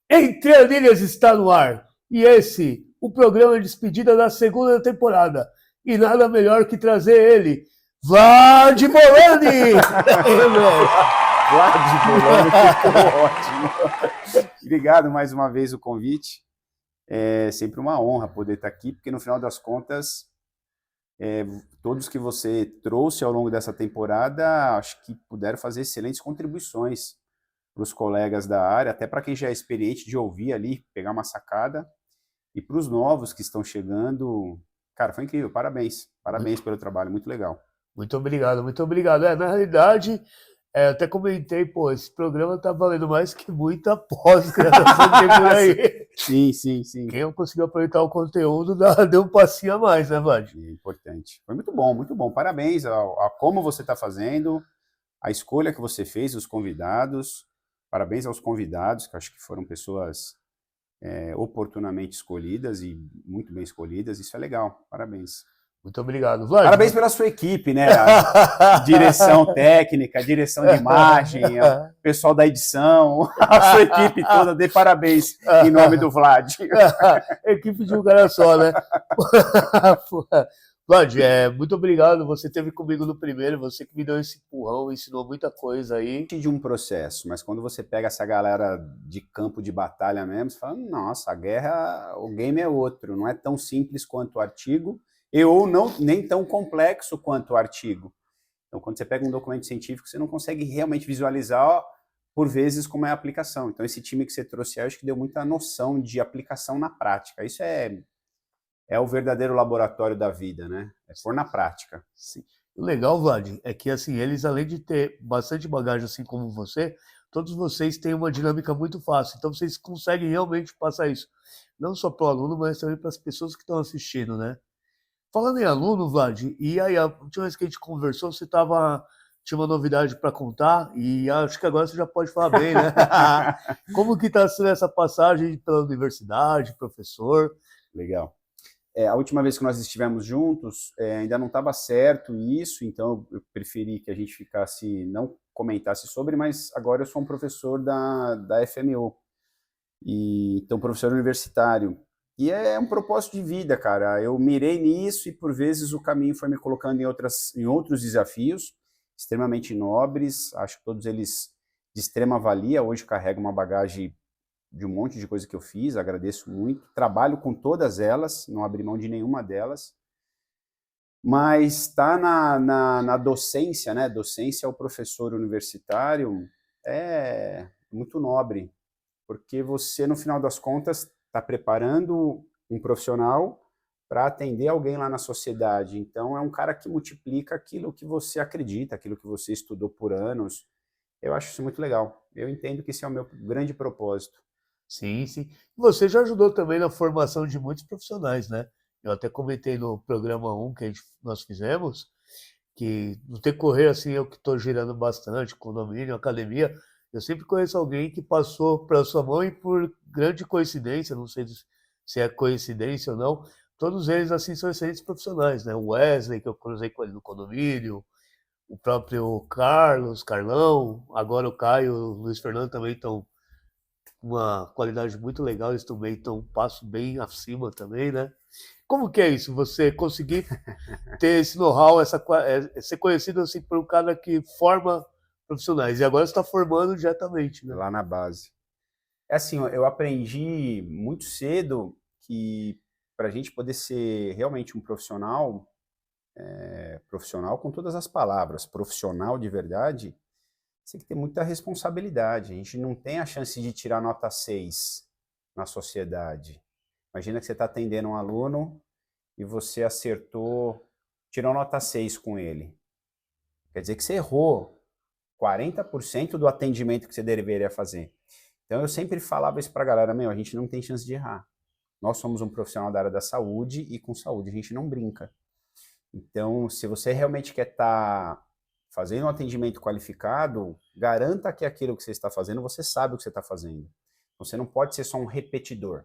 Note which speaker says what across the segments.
Speaker 1: Entre Anilhas está no ar. E esse, o programa de despedida da segunda temporada. E nada melhor que trazer ele, Vlad Bolani!
Speaker 2: Vlad Bolani, ficou ótimo. Obrigado mais uma vez o convite. É sempre uma honra poder estar aqui, porque no final das contas, todos que você trouxe ao longo dessa temporada, acho que puderam fazer excelentes contribuições para os colegas da área, até para quem já é experiente de ouvir ali, pegar uma sacada, e para os novos que estão chegando. Cara, foi incrível, parabéns. Parabéns pelo trabalho, muito legal.
Speaker 1: Muito obrigado, muito obrigado. Na realidade, até comentei, pô, esse programa tá valendo mais que muita pós-graduação que tem por aí.
Speaker 2: Sim.
Speaker 1: Quem não conseguiu aproveitar o conteúdo, deu um passinho a mais, né, Vlad?
Speaker 2: É importante. Foi muito bom, muito bom. Parabéns a como você está fazendo, a escolha que você fez, os convidados. Parabéns aos convidados, que acho que foram pessoas oportunamente escolhidas e muito bem escolhidas. Isso é legal. Parabéns.
Speaker 1: Muito obrigado, Vlad.
Speaker 2: Parabéns pela sua equipe, né? A direção técnica, a direção de imagem, o pessoal da edição, a sua equipe toda. Dê parabéns em nome do Vlad.
Speaker 1: Equipe de um cara só, né? Vlad, muito obrigado. Você esteve comigo no primeiro, você que me deu esse empurrão, ensinou muita coisa aí.
Speaker 2: De um processo, mas quando você pega essa galera de campo de batalha mesmo, você fala, nossa, a guerra, o game é outro, não é tão simples quanto o artigo, ou não, nem tão complexo quanto o artigo. Então, quando você pega um documento científico, você não consegue realmente visualizar, por vezes, como é a aplicação. Então, esse time que você trouxe aí, acho que deu muita noção de aplicação na prática. Isso é o verdadeiro laboratório da vida, né? É pôr na prática.
Speaker 1: Sim. O legal, Vlad, é que assim, eles, além de ter bastante bagagem, assim como você, todos vocês têm uma dinâmica muito fácil. Então, vocês conseguem realmente passar isso. Não só para o aluno, mas também para as pessoas que estão assistindo, né? Falando em aluno, Vlad, e aí a última vez que a gente conversou, você tinha uma novidade para contar, e acho que agora você já pode falar bem, né? Como que está sendo essa passagem pela universidade, professor?
Speaker 2: Legal. A última vez que nós estivemos juntos, ainda não estava certo isso, então eu preferi que a gente não comentasse sobre, mas agora eu sou um professor da FMU, então professor universitário. E é um propósito de vida, cara. Eu mirei nisso e por vezes o caminho foi me colocando em outros desafios extremamente nobres, acho que todos eles de extrema valia. Hoje carrego uma bagagem de um monte de coisa que eu fiz, agradeço muito. Trabalho com todas elas, não abri mão de nenhuma delas. Mas está na docência, né? Docência ao professor universitário é muito nobre, porque você, no final das contas, está preparando um profissional para atender alguém lá na sociedade. Então, é um cara que multiplica aquilo que você acredita, aquilo que você estudou por anos. Eu acho isso muito legal. Eu entendo que esse é o meu grande propósito.
Speaker 1: Sim. Você já ajudou também na formação de muitos profissionais, né? Eu até comentei no programa 1 que nós fizemos, que no decorrer, assim, eu que estou girando bastante, condomínio, academia, eu sempre conheço alguém que passou para sua mão e por grande coincidência, não sei se é coincidência ou não, todos eles, assim, são excelentes profissionais, né? O Wesley, que eu cruzei com ele no condomínio, o próprio Carlão, agora o Caio, o Luiz Fernando também estão uma qualidade muito legal, eles também estão um passo bem acima também, né? Como que é isso? Você conseguir ter esse know-how, ser conhecido assim por um cara que forma profissionais, e agora você está formando diretamente, né?
Speaker 2: Lá na base. É assim, eu aprendi muito cedo que para a gente poder ser realmente um profissional, profissional com todas as palavras, profissional de verdade, você tem que ter muita responsabilidade. A gente não tem a chance de tirar nota 6 na sociedade. Imagina que você está atendendo um aluno e você tirou nota 6 com ele. Quer dizer que você errou 40% do atendimento que você deveria fazer. Então eu sempre falava isso para a galera, a gente não tem chance de errar. Nós somos um profissional da área da saúde e com saúde a gente não brinca. Então, se você realmente quer estar fazendo um atendimento qualificado, garanta que aquilo que você está fazendo, você sabe o que você está fazendo. Você não pode ser só um repetidor.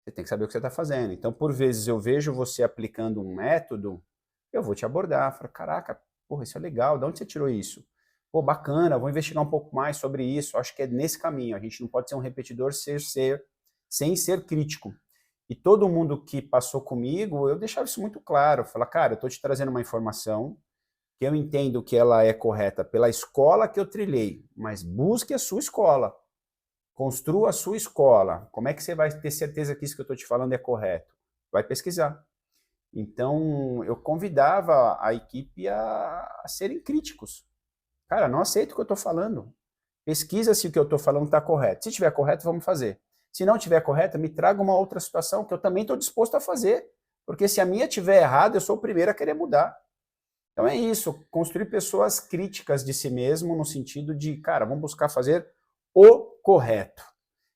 Speaker 2: Você tem que saber o que você está fazendo. Então, por vezes, eu vejo você aplicando um método, eu vou te abordar. Falo, caraca, porra, isso é legal, de onde você tirou isso? pô, bacana, vou investigar um pouco mais sobre isso, acho que é nesse caminho, a gente não pode ser um repetidor sem ser crítico. E todo mundo que passou comigo, eu deixava isso muito claro, falar, cara, eu estou te trazendo uma informação que eu entendo que ela é correta pela escola que eu trilhei, mas busque a sua escola, construa a sua escola. Como é que você vai ter certeza que isso que eu estou te falando é correto? Vai pesquisar. Então, eu convidava a equipe a serem críticos. Cara, não aceito o que eu estou falando. Pesquisa se o que eu estou falando está correto. Se estiver correto, vamos fazer. Se não estiver correto, me traga uma outra situação que eu também estou disposto a fazer. Porque se a minha estiver errada, eu sou o primeiro a querer mudar. Então é isso, construir pessoas críticas de si mesmo no sentido de, cara, vamos buscar fazer o correto.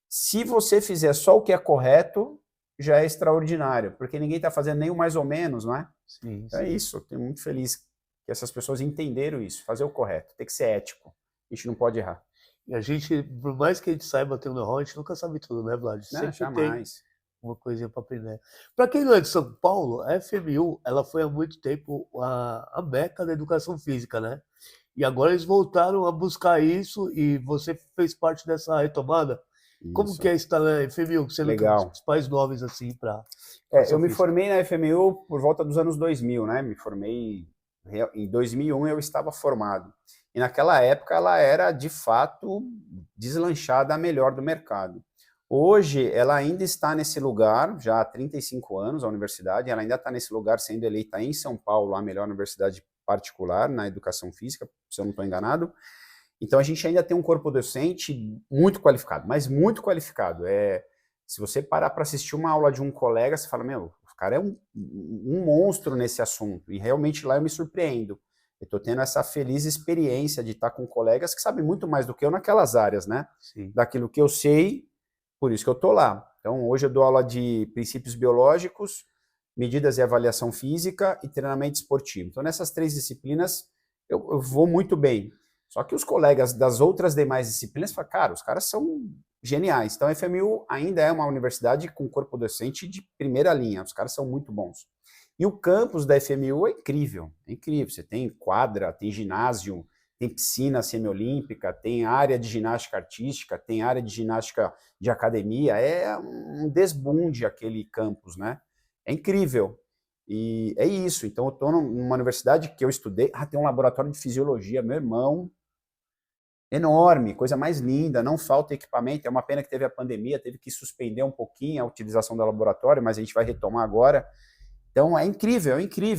Speaker 2: Se você fizer só o que é correto, já é extraordinário, porque ninguém está fazendo nem o mais ou menos, não é?
Speaker 1: Sim,
Speaker 2: Então é isso, estou muito feliz que essas pessoas entenderam isso, fazer o correto, tem que ser ético, a gente não pode errar.
Speaker 1: E a gente, por mais que a gente saiba ter um know-how, a gente nunca sabe tudo, né, Vlad?
Speaker 2: Não,
Speaker 1: Sempre
Speaker 2: jamais.
Speaker 1: tem uma coisinha para aprender. Para quem não é de São Paulo, a FMU, ela foi há muito tempo a meca da educação física, né? E agora eles voltaram a buscar isso e você fez parte dessa retomada. Como
Speaker 2: Isso.
Speaker 1: que é estar na FMU, sendo que é um dos
Speaker 2: Legal.
Speaker 1: principais nomes assim para
Speaker 2: Eu me formei na FMU por volta dos anos 2000, né? Me formei em 2001, eu estava formado. E naquela época ela era, de fato, deslanchada a melhor do mercado. Hoje ela ainda está nesse lugar, já há 35 anos, a universidade, ela ainda está nesse lugar sendo eleita em São Paulo a melhor universidade particular na educação física, se eu não estou enganado. Então a gente ainda tem um corpo docente muito qualificado, mas muito qualificado. Se você parar para assistir uma aula de um colega, você fala, meu, o cara é um monstro nesse assunto. E realmente lá eu me surpreendo. Eu estou tendo essa feliz experiência de estar com colegas que sabem muito mais do que eu naquelas áreas, né?
Speaker 1: Sim.
Speaker 2: Daquilo que eu sei, por isso que eu estou lá. Então hoje eu dou aula de princípios biológicos, medidas e avaliação física e treinamento esportivo. Então nessas 3 disciplinas eu vou muito bem. Só que os colegas das outras demais disciplinas falam, cara, os caras são geniais. Então a FMU ainda é uma universidade com corpo docente de primeira linha, os caras são muito bons. E o campus da FMU é incrível, é incrível. Você tem quadra, tem ginásio, tem piscina semiolímpica, tem área de ginástica artística, tem área de ginástica de academia, é um desbunde aquele campus, né? É incrível. E é isso, então eu estou numa universidade que eu estudei, tem um laboratório de fisiologia, meu irmão, enorme, coisa mais linda, não falta equipamento, é uma pena que teve a pandemia, teve que suspender um pouquinho a utilização do laboratório, mas a gente vai retomar agora. Então é incrível,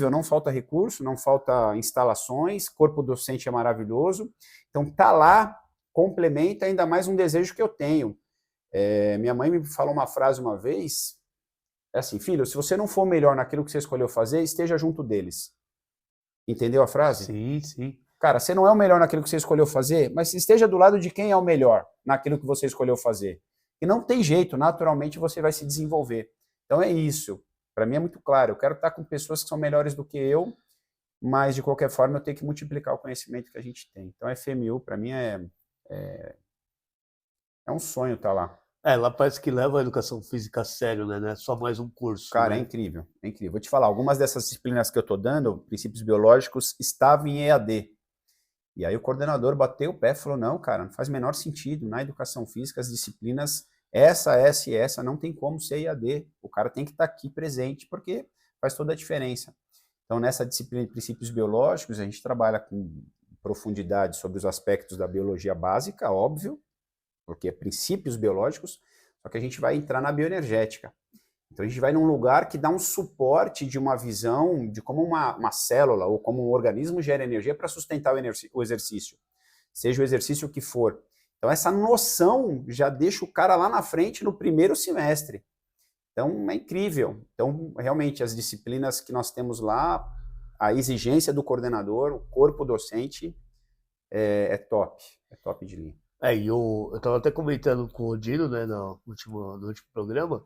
Speaker 2: não falta recurso, não falta instalações, corpo docente é maravilhoso, então tá lá, complementa ainda mais um desejo que eu tenho. Minha mãe me falou uma frase uma vez, é assim, filho, se você não for melhor naquilo que você escolheu fazer, esteja junto deles. Entendeu a frase?
Speaker 1: Sim, sim.
Speaker 2: Cara, você não é o melhor naquilo que você escolheu fazer, mas esteja do lado de quem é o melhor naquilo que você escolheu fazer. E não tem jeito, naturalmente você vai se desenvolver. Então é isso. Para mim é muito claro. Eu quero estar com pessoas que são melhores do que eu, mas de qualquer forma eu tenho que multiplicar o conhecimento que a gente tem. Então a FMU para mim é um sonho estar lá.
Speaker 1: Lá parece que leva a educação física a sério, né? Não é só mais um curso.
Speaker 2: Cara,
Speaker 1: né?
Speaker 2: é incrível, é incrível. Vou te falar, algumas dessas disciplinas que eu estou dando, princípios biológicos, estavam em EAD. E aí o coordenador bateu o pé e falou, não, cara, não faz o menor sentido. Na educação física, as disciplinas, essa e essa, não tem como ser EAD. O cara tem que estar aqui presente, porque faz toda a diferença. Então, nessa disciplina de princípios biológicos, a gente trabalha com profundidade sobre os aspectos da biologia básica, óbvio, porque é princípios biológicos, só que a gente vai entrar na bioenergética. Então a gente vai num lugar que dá um suporte de uma visão de como uma célula ou como um organismo gera energia para sustentar o exercício, seja o exercício que for. Então essa noção já deixa o cara lá na frente no primeiro semestre. Então é incrível. Então realmente as disciplinas que nós temos lá, a exigência do coordenador, o corpo docente é top de linha.
Speaker 1: E eu estava até comentando com o Dino, né, no último programa,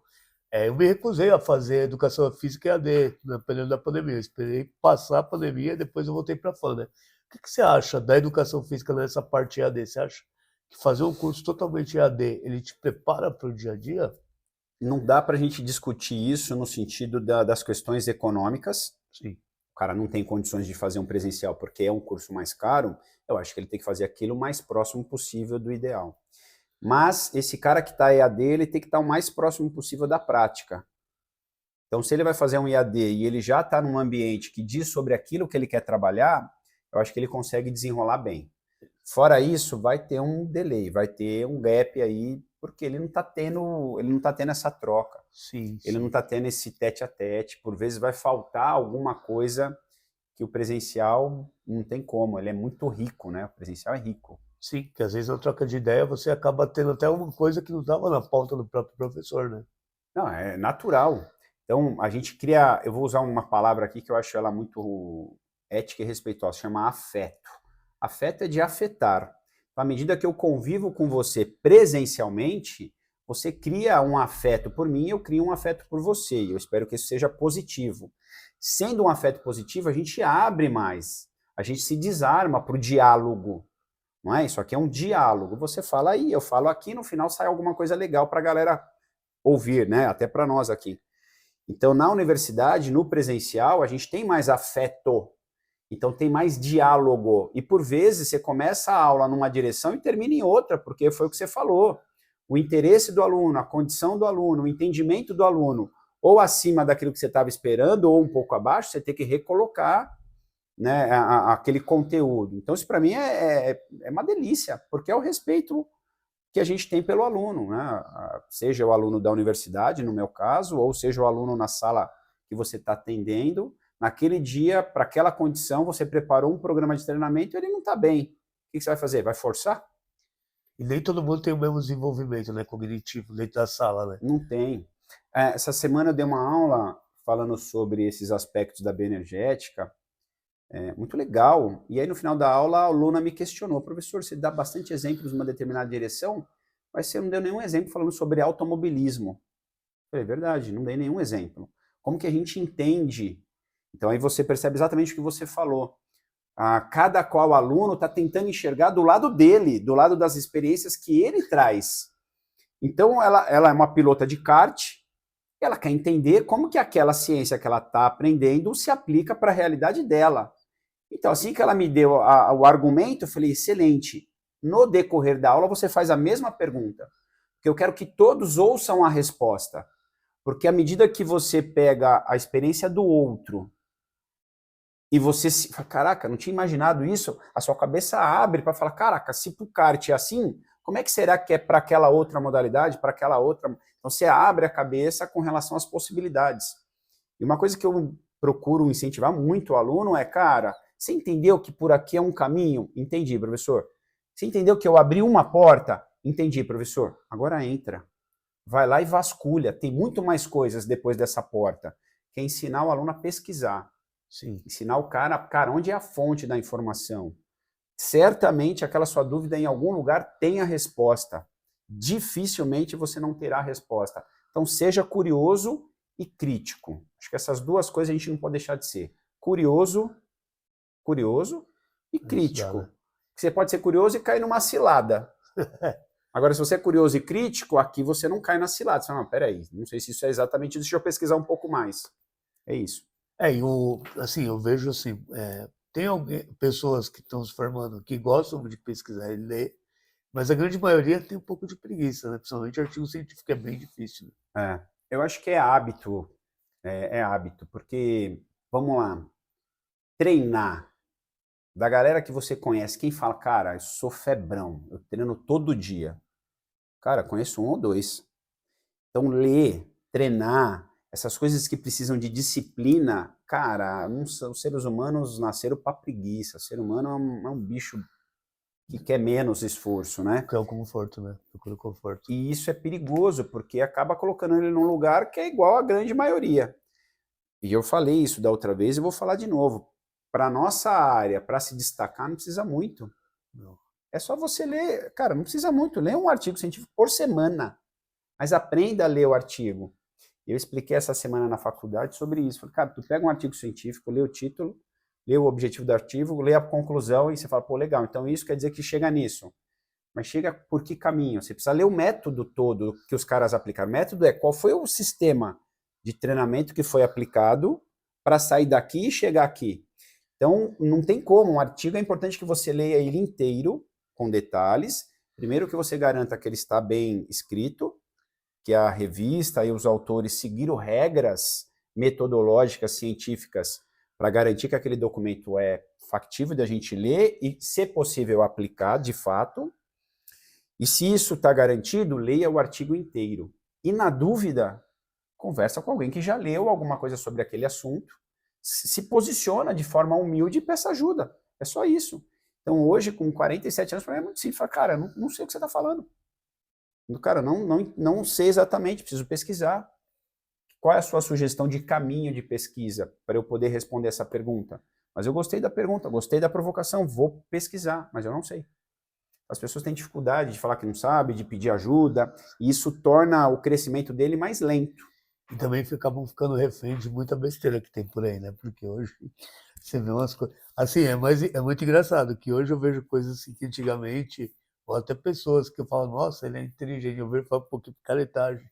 Speaker 1: eu me recusei a fazer educação física EAD no período da pandemia. Eu esperei passar a pandemia e depois eu voltei para a FAM, né? O que você acha da educação física nessa parte EAD? Você acha que fazer um curso totalmente EAD, ele te prepara para o dia a dia?
Speaker 2: Não dá para a gente discutir isso no sentido das questões econômicas.
Speaker 1: Sim.
Speaker 2: o cara não tem condições de fazer um presencial porque é um curso mais caro, eu acho que ele tem que fazer aquilo o mais próximo possível do ideal. Mas esse cara que está EAD, ele tem que estar o mais próximo possível da prática. Então, se ele vai fazer um IAD e ele já está num ambiente que diz sobre aquilo que ele quer trabalhar, eu acho que ele consegue desenrolar bem. Fora isso, vai ter um delay, vai ter um gap aí, porque ele não está tendo essa troca.
Speaker 1: Sim,
Speaker 2: Ele não está tendo esse tete a tete. Por vezes vai faltar alguma coisa que o presencial não tem como. Ele é muito rico, né? O presencial é rico.
Speaker 1: Sim, que às vezes na troca de ideia você acaba tendo até uma coisa que não estava na pauta do próprio professor, né?
Speaker 2: Não, é natural. Então, a gente cria, eu vou usar uma palavra aqui que eu acho ela muito ética e respeitosa, chama afeto. Afeto é de afetar. Então, à medida que eu convivo com você presencialmente, você cria um afeto por mim, eu crio um afeto por você, e eu espero que isso seja positivo. Sendo um afeto positivo, a gente abre mais, a gente se desarma para o diálogo. Não é? Isso aqui é um diálogo. Você fala aí, eu falo aqui, no final sai alguma coisa legal para a galera ouvir, né? Até para nós aqui. Então, na universidade, no presencial, a gente tem mais afeto. Então, tem mais diálogo. E, por vezes, você começa a aula numa direção e termina em outra, porque foi o que você falou. O interesse do aluno, a condição do aluno, o entendimento do aluno, ou acima daquilo que você estava esperando, ou um pouco abaixo, você tem que recolocar, né, aquele conteúdo. Então, isso para mim é uma delícia, porque é o respeito que a gente tem pelo aluno, né? Seja o aluno da universidade, no meu caso, ou seja o aluno na sala que você está atendendo. Naquele dia, para aquela condição, você preparou um programa de treinamento e ele não está bem. O que você vai fazer? Vai forçar?
Speaker 1: E nem todo mundo tem o mesmo desenvolvimento, né, cognitivo dentro da sala, né?
Speaker 2: Não tem. Essa semana eu dei uma aula falando sobre esses aspectos da bioenergética, muito legal. E aí, no final da aula, a aluna me questionou: professor, você dá bastante exemplos de uma determinada direção, mas você não deu nenhum exemplo falando sobre automobilismo. Eu falei, verdade, não dei nenhum exemplo. Como que a gente entende? Então, aí você percebe exatamente o que você falou. Cada qual aluno está tentando enxergar do lado dele, do lado das experiências que ele traz. Então, ela é uma pilota de kart, ela quer entender como que aquela ciência que ela está aprendendo se aplica para a realidade dela. Então, assim que ela me deu o argumento, eu falei, excelente. No decorrer da aula, você faz a mesma pergunta. Porque eu quero que todos ouçam a resposta. Porque à medida que você pega a experiência do outro e você se fala, caraca, não tinha imaginado isso, a sua cabeça abre para falar, caraca, se pro kart é assim, como é que será que é para aquela outra modalidade, para aquela outra... Então você abre a cabeça com relação às possibilidades. E uma coisa que eu procuro incentivar muito o aluno é, cara, você entendeu que por aqui é um caminho? Entendi, professor. Você entendeu que eu abri uma porta? Entendi, professor. Agora entra. Vai lá e vasculha. Tem muito mais coisas depois dessa porta. Que é ensinar o aluno a pesquisar.
Speaker 1: Sim.
Speaker 2: Ensinar o cara, onde é a fonte da informação? Certamente aquela sua dúvida em algum lugar tem a resposta. Dificilmente você não terá a resposta. Então seja curioso e crítico. Acho que essas duas coisas a gente não pode deixar de ser. Curioso e crítico. Você pode ser curioso e cair numa cilada. Agora, se você é curioso e crítico, aqui você não cai na cilada. Você fala, não, peraí, não sei se isso é exatamente isso, deixa eu pesquisar um pouco mais. É isso.
Speaker 1: Assim, eu vejo assim, tem pessoas que estão se formando que gostam de pesquisar e ler, mas a grande maioria tem um pouco de preguiça, né? Principalmente artigo científico é bem difícil. Né?
Speaker 2: Eu acho que é hábito, porque, vamos lá, treinar, da galera que você conhece, quem fala, cara, eu sou febrão, eu treino todo dia. Cara, conheço um ou dois. Então, ler, treinar, essas coisas que precisam de disciplina, cara, os seres humanos nasceram para preguiça. O ser humano é um bicho que quer menos esforço, né?
Speaker 1: Que é o conforto, né? Procura o conforto.
Speaker 2: E isso é perigoso, porque acaba colocando ele num lugar que é igual à grande maioria. E eu falei isso da outra vez e vou falar de novo. Para nossa área, para se destacar, não precisa muito.
Speaker 1: Não.
Speaker 2: É só você ler, cara, não precisa muito. Lê um artigo científico por semana, mas aprenda a ler o artigo. Eu expliquei essa semana na faculdade sobre isso. Falei, cara, tu pega um artigo científico, lê o título, lê o objetivo do artigo, lê a conclusão e você fala, pô, legal, então isso quer dizer que chega nisso. Mas chega por que caminho? Você precisa ler o método todo que os caras aplicaram. O método é qual foi o sistema de treinamento que foi aplicado para sair daqui e chegar aqui. Então, não tem como. Um artigo é importante que você leia ele inteiro, com detalhes. Primeiro que você garanta que ele está bem escrito, que a revista e os autores seguiram regras metodológicas, científicas, para garantir que aquele documento é factível da gente ler e, se possível, aplicar de fato. E se isso está garantido, leia o artigo inteiro. E, na dúvida, conversa com alguém que já leu alguma coisa sobre aquele assunto, se posiciona de forma humilde e peça ajuda. É só isso. Então, hoje, com 47 anos, para mim é muito simples. Fala, cara, não sei o que você está falando. Cara, não sei exatamente, preciso pesquisar. Qual é a sua sugestão de caminho de pesquisa para eu poder responder essa pergunta? Mas eu gostei da pergunta, gostei da provocação, vou pesquisar, mas eu não sei. As pessoas têm dificuldade de falar que não sabe, de pedir ajuda, e isso torna o crescimento dele mais lento.
Speaker 1: E também acabam ficando refém de muita besteira que tem por aí, né? Porque hoje você vê umas coisas... Assim, é muito engraçado que hoje eu vejo coisas assim que antigamente, ou até pessoas que eu falo, nossa, ele é inteligente, eu vejo e falo, pô, que picaretagem.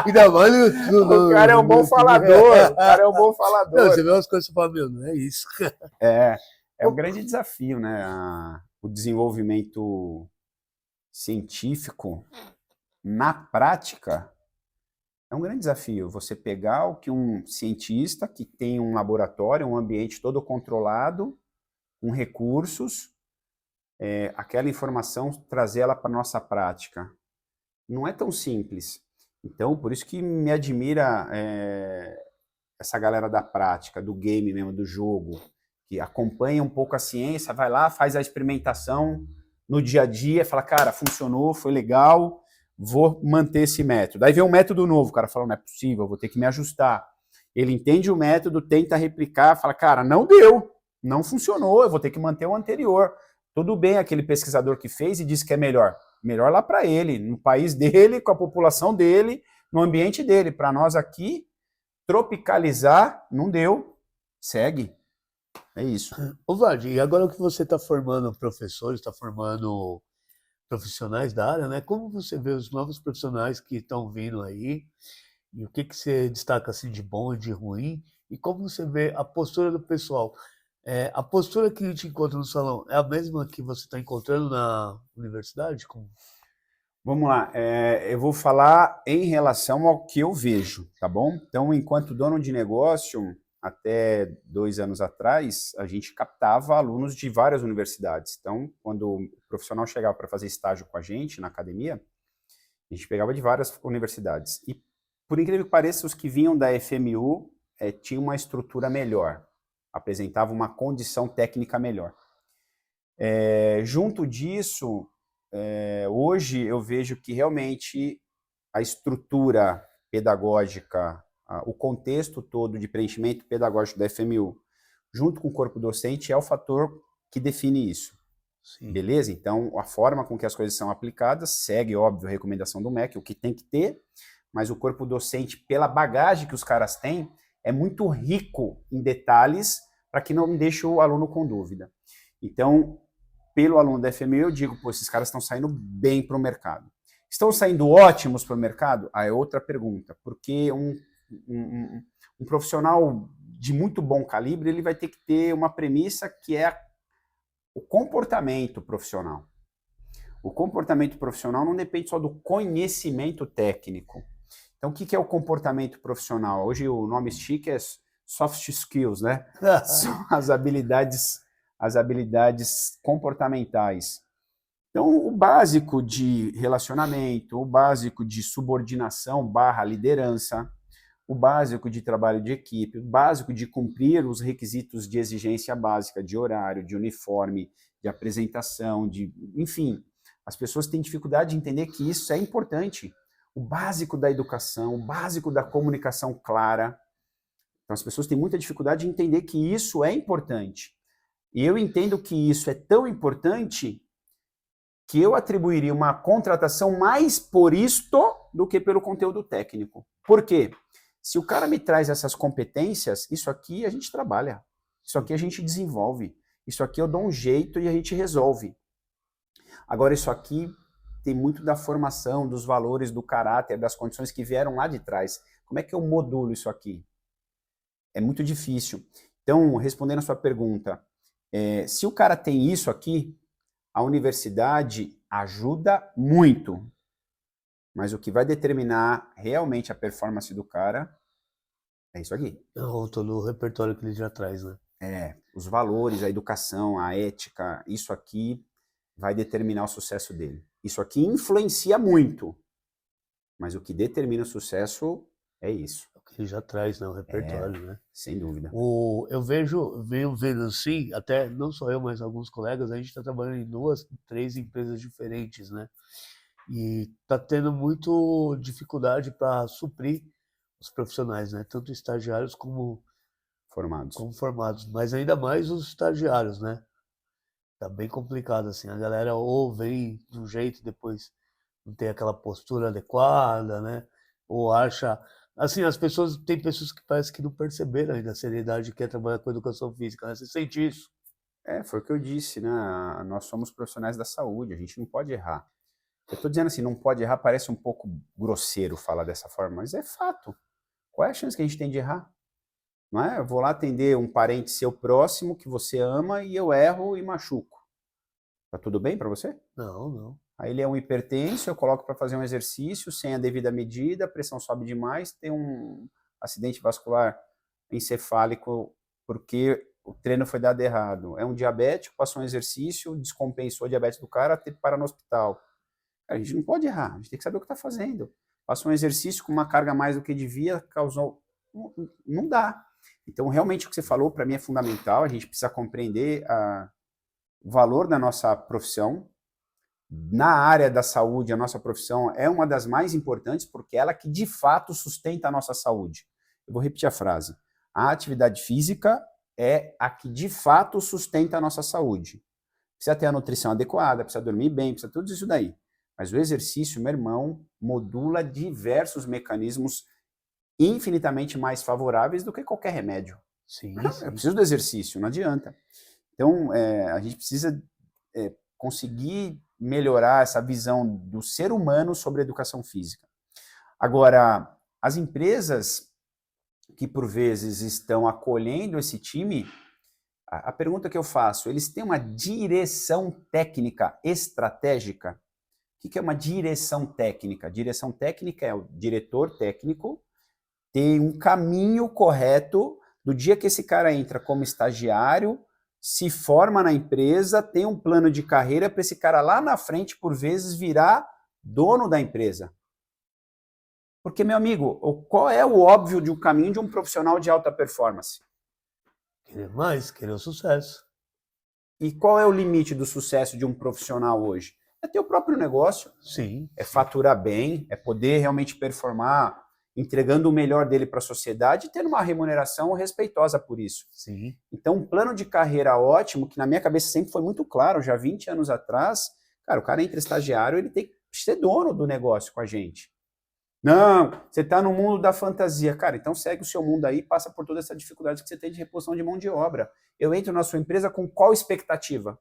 Speaker 1: Ainda mais
Speaker 2: o cara é um bom falador, o cara é um bom falador.
Speaker 1: Não, você vê umas coisas e fala, meu, não é isso.
Speaker 2: É um grande desafio, né? O desenvolvimento científico na prática é um grande desafio. Você pegar o que um cientista que tem um laboratório, um ambiente todo controlado, com recursos, aquela informação, trazer ela para a nossa prática. Não é tão simples. Então, por isso que me admira essa galera da prática, do game mesmo, do jogo, que acompanha um pouco a ciência, vai lá, faz a experimentação no dia a dia, fala, cara, funcionou, foi legal, vou manter esse método. Aí vem um método novo, o cara fala, não é possível, vou ter que me ajustar. Ele entende o método, tenta replicar, fala, cara, não deu, não funcionou, eu vou ter que manter o anterior. Tudo bem aquele pesquisador que fez e disse que é melhor. Melhor lá para ele, no país dele, com a população dele, no ambiente dele. Para nós aqui, tropicalizar, não deu, segue. É isso.
Speaker 1: Ô, Vlad, e agora que você está formando professores, está formando profissionais da área, né? Como você vê os novos profissionais que estão vindo aí? E o que você destaca assim de bom e de ruim? E como você vê a postura do pessoal? A postura que a gente encontra no salão é a mesma que você está encontrando na universidade?
Speaker 2: Vamos lá, eu vou falar em relação ao que eu vejo, tá bom? Então, enquanto dono de negócio, até 2 anos atrás, a gente captava alunos de várias universidades. Então, quando o profissional chegava para fazer estágio com a gente na academia, a gente pegava de várias universidades. E, por incrível que pareça, os que vinham da FMU tinham uma estrutura melhor, apresentavam uma condição técnica melhor. Junto disso, hoje eu vejo que realmente a estrutura pedagógica, o contexto todo de preenchimento pedagógico da FMU, junto com o corpo docente, é o fator que define isso. Sim. Beleza? Então, a forma com que as coisas são aplicadas segue, óbvio, a recomendação do MEC, o que tem que ter, mas o corpo docente, pela bagagem que os caras têm, é muito rico em detalhes para que não deixe o aluno com dúvida. Então, pelo aluno da FMU, eu digo, pô, esses caras estão saindo bem para o mercado. Estão saindo ótimos para o mercado? É outra pergunta, porque um profissional de muito bom calibre, ele vai ter que ter uma premissa que é o comportamento profissional. O comportamento profissional não depende só do conhecimento técnico. Então, o que é o comportamento profissional? Hoje o nome chique é soft skills, né? São as habilidades comportamentais. Então, o básico de relacionamento, o básico de subordinação / liderança, o básico de trabalho de equipe, o básico de cumprir os requisitos de exigência básica, de horário, de uniforme, de apresentação, enfim, as pessoas têm dificuldade de entender que isso é importante. O básico da educação, o básico da comunicação clara. Então, as pessoas têm muita dificuldade de entender que isso é importante. E eu entendo que isso é tão importante que eu atribuiria uma contratação mais por isto do que pelo conteúdo técnico. Por quê? Se o cara me traz essas competências, isso aqui a gente trabalha, isso aqui a gente desenvolve, isso aqui eu dou um jeito e a gente resolve. Agora, isso aqui tem muito da formação, dos valores, do caráter, das condições que vieram lá de trás. Como é que eu modulo isso aqui? é muito difícil. Então, respondendo a sua pergunta, se o cara tem isso aqui, a universidade ajuda muito, mas o que vai determinar realmente a performance do cara é isso aqui.
Speaker 1: Todo o repertório que ele já traz, né?
Speaker 2: Os valores, a educação, a ética, isso aqui vai determinar o sucesso dele. Isso aqui influencia muito, mas o que determina o sucesso é isso.
Speaker 1: O que ele já traz, né? O repertório, né?
Speaker 2: Sem dúvida.
Speaker 1: Eu venho vendo assim, até não só eu, mas alguns colegas, a gente está trabalhando em 2, 3 empresas diferentes, né? E está tendo muito dificuldade para suprir os profissionais, né? Tanto estagiários como formados, mas ainda mais os estagiários, né? Tá bem complicado, assim, a galera ou vem de um jeito, depois não tem aquela postura adequada, né? Ou acha, assim, tem pessoas que parece que não perceberam ainda a seriedade que é trabalhar com educação física, né? Você sente isso?
Speaker 2: Foi o que eu disse, né? Nós somos profissionais da saúde, a gente não pode errar. Eu estou dizendo assim, não pode errar, parece um pouco grosseiro falar dessa forma, mas é fato. Qual é a chance que a gente tem de errar? Não é? Eu vou lá atender um parente seu próximo que você ama e eu erro e machuco. Tá tudo bem para você?
Speaker 1: Não.
Speaker 2: Aí ele é um hipertenso, eu coloco para fazer um exercício sem a devida medida, a pressão sobe demais, tem um acidente vascular encefálico porque o treino foi dado errado. É um diabético, passou um exercício, descompensou a diabetes do cara, teve que parar no hospital. A gente não pode errar, a gente tem que saber o que está fazendo. Passou um exercício com uma carga a mais do que devia, causou... Não dá. Então, realmente, o que você falou, para mim, é fundamental. A gente precisa compreender o valor da nossa profissão. Na área da saúde, a nossa profissão é uma das mais importantes, porque é ela que, de fato, sustenta a nossa saúde. Eu vou repetir a frase. A atividade física é a que, de fato, sustenta a nossa saúde. Precisa ter a nutrição adequada, precisa dormir bem, precisa tudo isso daí. Mas o exercício, meu irmão, modula diversos mecanismos infinitamente mais favoráveis do que qualquer remédio.
Speaker 1: Sim.
Speaker 2: Eu preciso do exercício, não adianta. Então, a gente precisa conseguir melhorar essa visão do ser humano sobre a educação física. Agora, as empresas que, por vezes, estão acolhendo esse time, a pergunta que eu faço, eles têm uma direção técnica estratégica? O que é uma direção técnica? Direção técnica é o diretor técnico ter um caminho correto do dia que esse cara entra como estagiário, se forma na empresa, tem um plano de carreira para esse cara lá na frente, por vezes, virar dono da empresa. Porque, meu amigo, qual é o óbvio de um caminho de um profissional de alta performance?
Speaker 1: Querer mais, querer o sucesso.
Speaker 2: E qual é o limite do sucesso de um profissional hoje? É ter o próprio negócio.
Speaker 1: Sim.
Speaker 2: É faturar bem, é poder realmente performar, entregando o melhor dele para a sociedade e tendo uma remuneração respeitosa por isso.
Speaker 1: Sim.
Speaker 2: Então, um plano de carreira ótimo, que na minha cabeça sempre foi muito claro, já 20 anos atrás, cara, o cara entra estagiário, ele tem que ser dono do negócio com a gente. Não, você está no mundo da fantasia. Cara, então segue o seu mundo aí, passa por toda essa dificuldade que você tem de reposição de mão de obra. Eu entro na sua empresa com qual expectativa?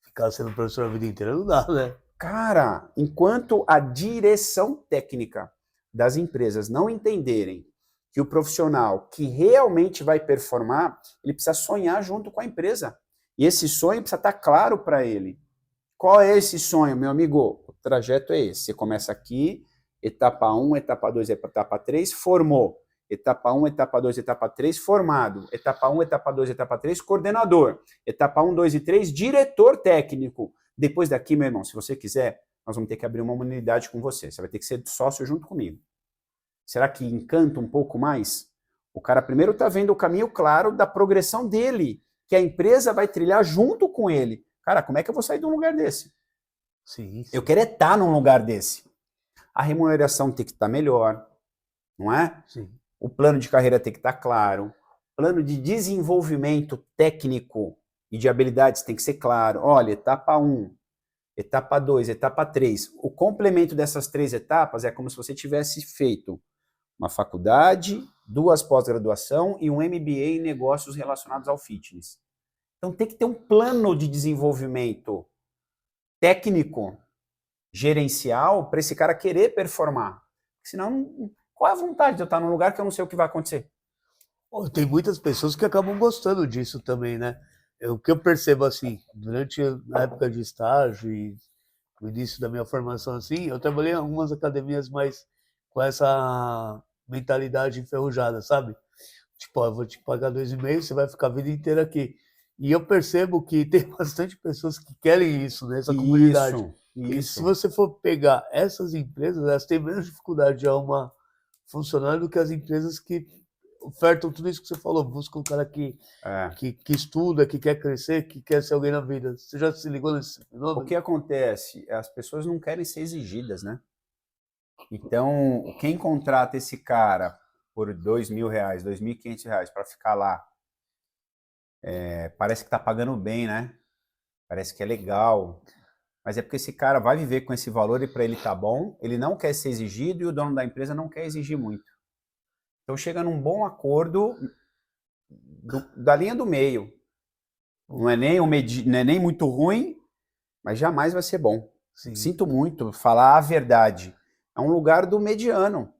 Speaker 1: Ficar sendo professor a vida inteira não dá, né?
Speaker 2: Cara, enquanto a direção técnica das empresas não entenderem que o profissional que realmente vai performar, ele precisa sonhar junto com a empresa. E esse sonho precisa estar claro para ele. Qual é esse sonho, meu amigo? O trajeto é esse. Você começa aqui, etapa 1, etapa 2, etapa 3, formou. Etapa 1, etapa 2, etapa 3, formado. Etapa 1, etapa 2, etapa 3, coordenador. Etapa 1, 2 e 3, diretor técnico. Depois daqui, meu irmão, se você quiser, nós vamos ter que abrir uma unidade com você. Você vai ter que ser sócio junto comigo. Será que encanta um pouco mais? O cara primeiro está vendo o caminho claro da progressão dele, que a empresa vai trilhar junto com ele. Cara, como é que eu vou sair de um lugar desse?
Speaker 1: Sim.
Speaker 2: Eu quero estar num lugar desse. A remuneração tem que estar melhor, não é?
Speaker 1: Sim.
Speaker 2: O plano de carreira tem que estar claro. O plano de desenvolvimento técnico e de habilidades tem que ser claro. Olha, etapa 1, etapa 2, etapa 3. O complemento dessas 3 etapas é como se você tivesse feito uma faculdade, 2 pós-graduação e um MBA em negócios relacionados ao fitness. Então tem que ter um plano de desenvolvimento técnico, gerencial, para esse cara querer performar. Senão, qual é a vontade de eu estar num lugar que eu não sei o que vai acontecer?
Speaker 1: Pô, tem muitas pessoas que acabam gostando disso também, né? O que eu percebo assim, durante a época de estágio e no início da minha formação assim, eu trabalhei em algumas academias mais com essa mentalidade enferrujada, sabe? Tipo, ó, eu vou te pagar 2,5, você vai ficar a vida inteira aqui. E eu percebo que tem bastante pessoas que querem isso nessa comunidade. E se
Speaker 2: Isso.
Speaker 1: você for pegar essas empresas, elas têm menos dificuldade de arrumar funcionário do que as empresas que ofertam tudo isso que você falou, buscam um cara
Speaker 2: É.
Speaker 1: que estuda, que quer crescer, que quer ser alguém na vida. Você já se ligou nesse
Speaker 2: O
Speaker 1: fenômeno?
Speaker 2: que acontece? As pessoas não querem ser exigidas, né? Então, quem contrata esse cara por R$ 2.000, R$ 2.500 para ficar lá, parece que está pagando bem, né? Parece que é legal. Mas é porque esse cara vai viver com esse valor e para ele tá bom, ele não quer ser exigido e o dono da empresa não quer exigir muito. Então chega num bom acordo da linha do meio. Não é nem muito ruim, mas jamais vai ser bom.
Speaker 1: Sim.
Speaker 2: Sinto muito falar a verdade. É um lugar do mediano.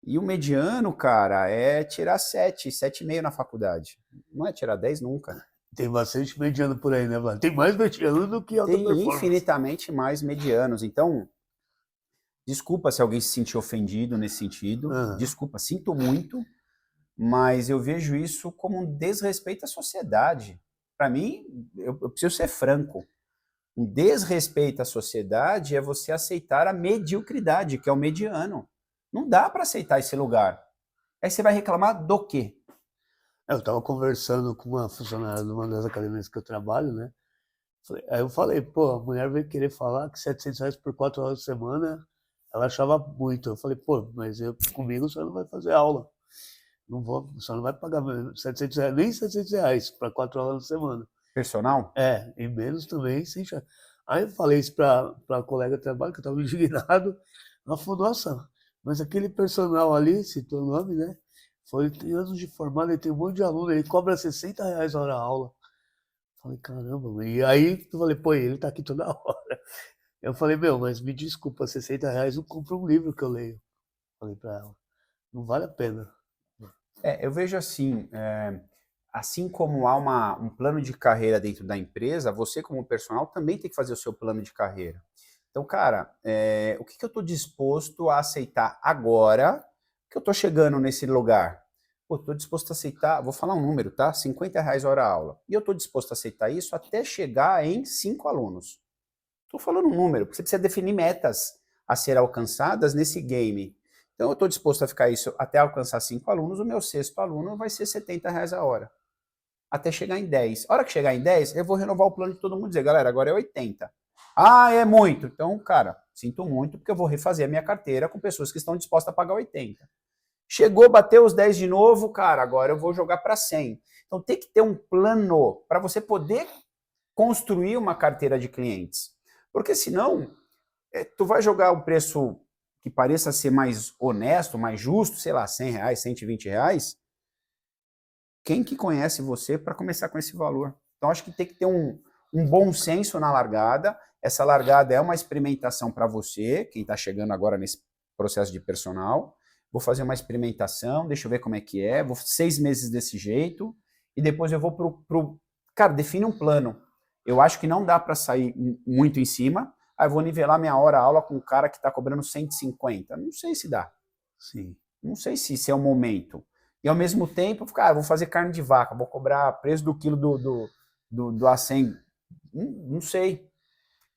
Speaker 2: E o mediano, cara, é tirar 7, 7,5 na faculdade. Não é tirar 10 nunca.
Speaker 1: Tem bastante mediano por aí, né, mano? Tem mais mediano do que alta
Speaker 2: Tem
Speaker 1: performance.
Speaker 2: infinitamente mais medianos. Então, desculpa se alguém se sentiu ofendido nesse sentido. Desculpa, sinto muito. Mas eu vejo isso como um desrespeito à sociedade. Para mim, eu preciso ser franco. Um desrespeito à sociedade é você aceitar a mediocridade, que é o mediano. Não dá para aceitar esse lugar. Aí você vai reclamar do quê?
Speaker 1: Eu estava conversando com uma funcionária de uma das academias que eu trabalho, né? Aí eu falei, pô, a mulher veio querer falar que R$ 700 por 4 horas de semana, ela achava muito. Eu falei, pô, mas comigo você não vai fazer aula. Não vou, você não vai pagar R$ 700, nem R$ 700 para 4 horas na semana.
Speaker 2: Personal?
Speaker 1: E menos também, sem chance. Aí eu falei isso para a colega de trabalho, que eu estava indignado. Ela falou, nossa, mas aquele personal ali, citou o nome, né? Foi, tem anos de formado, ele tem um monte de aluno, ele cobra R$ 60 a hora a aula. Falei, caramba, e aí eu falei, pô, ele tá aqui toda hora. Eu falei, meu, mas me desculpa, R$ 60 não compra um livro que eu leio. Falei pra ela, não vale a pena.
Speaker 2: Eu vejo assim, assim como há um plano de carreira dentro da empresa, você como personal também tem que fazer o seu plano de carreira. Então, cara, o que eu estou disposto a aceitar agora que eu estou chegando nesse lugar? Pô, estou disposto a aceitar, vou falar um número, tá? R$ 50 hora aula. E eu estou disposto a aceitar isso até chegar em 5 alunos. Estou falando um número, porque você precisa definir metas a ser alcançadas nesse game. Então, eu estou disposto a ficar isso até alcançar 5 alunos, o meu 6º aluno vai ser R$ 70 a hora. Até chegar em 10. A hora que chegar em 10, eu vou renovar o plano de todo mundo e dizer, galera, agora é 80. Ah, é muito. Então, cara, sinto muito, porque eu vou refazer a minha carteira com pessoas que estão dispostas a pagar 80. Chegou, bateu os 10 de novo, cara, agora eu vou jogar para 100. Então, tem que ter um plano para você poder construir uma carteira de clientes. Porque senão, tu vai jogar um preço que pareça ser mais honesto, mais justo, sei lá, R$ 100, R$ 120, quem que conhece você para começar com esse valor? Então, acho que tem que ter um bom senso na largada. Essa largada é uma experimentação para você, quem está chegando agora nesse processo de personal. Vou fazer uma experimentação, deixa eu ver como é que é, vou 6 meses desse jeito, e depois eu vou pro... Cara, define um plano. Eu acho que não dá para sair muito em cima, aí eu vou nivelar minha hora aula com um cara que está cobrando 150. Não sei se dá.
Speaker 1: Sim.
Speaker 2: Não sei se é o momento. E ao mesmo tempo, cara, vou fazer carne de vaca, vou cobrar preço do quilo do A100. Não sei.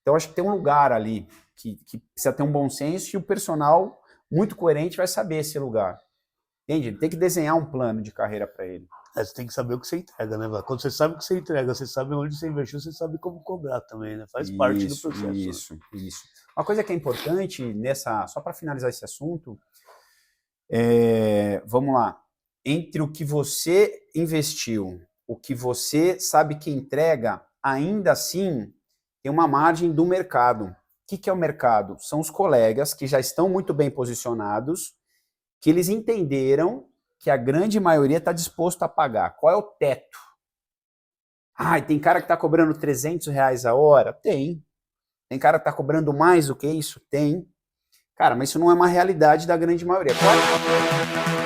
Speaker 2: Então, acho que tem um lugar ali que precisa ter um bom senso e o personal muito coerente vai saber esse lugar. Entende? Tem que desenhar um plano de carreira para ele.
Speaker 1: Você tem que saber o que você entrega, né? Quando você sabe o que você entrega, você sabe onde você investiu, você sabe como cobrar também, né? Faz parte do processo.
Speaker 2: Isso. Uma coisa que é importante só para finalizar esse assunto, vamos lá. Entre o que você investiu, o que você sabe que entrega, ainda assim tem uma margem do mercado. O que é o mercado? São os colegas que já estão muito bem posicionados, que eles entenderam que a grande maioria está disposto a pagar. Qual é o teto? Tem cara que está cobrando R$ 300 a hora? Tem. Tem cara que está cobrando mais do que isso? Tem. Cara, mas isso não é uma realidade da grande maioria. Qual é?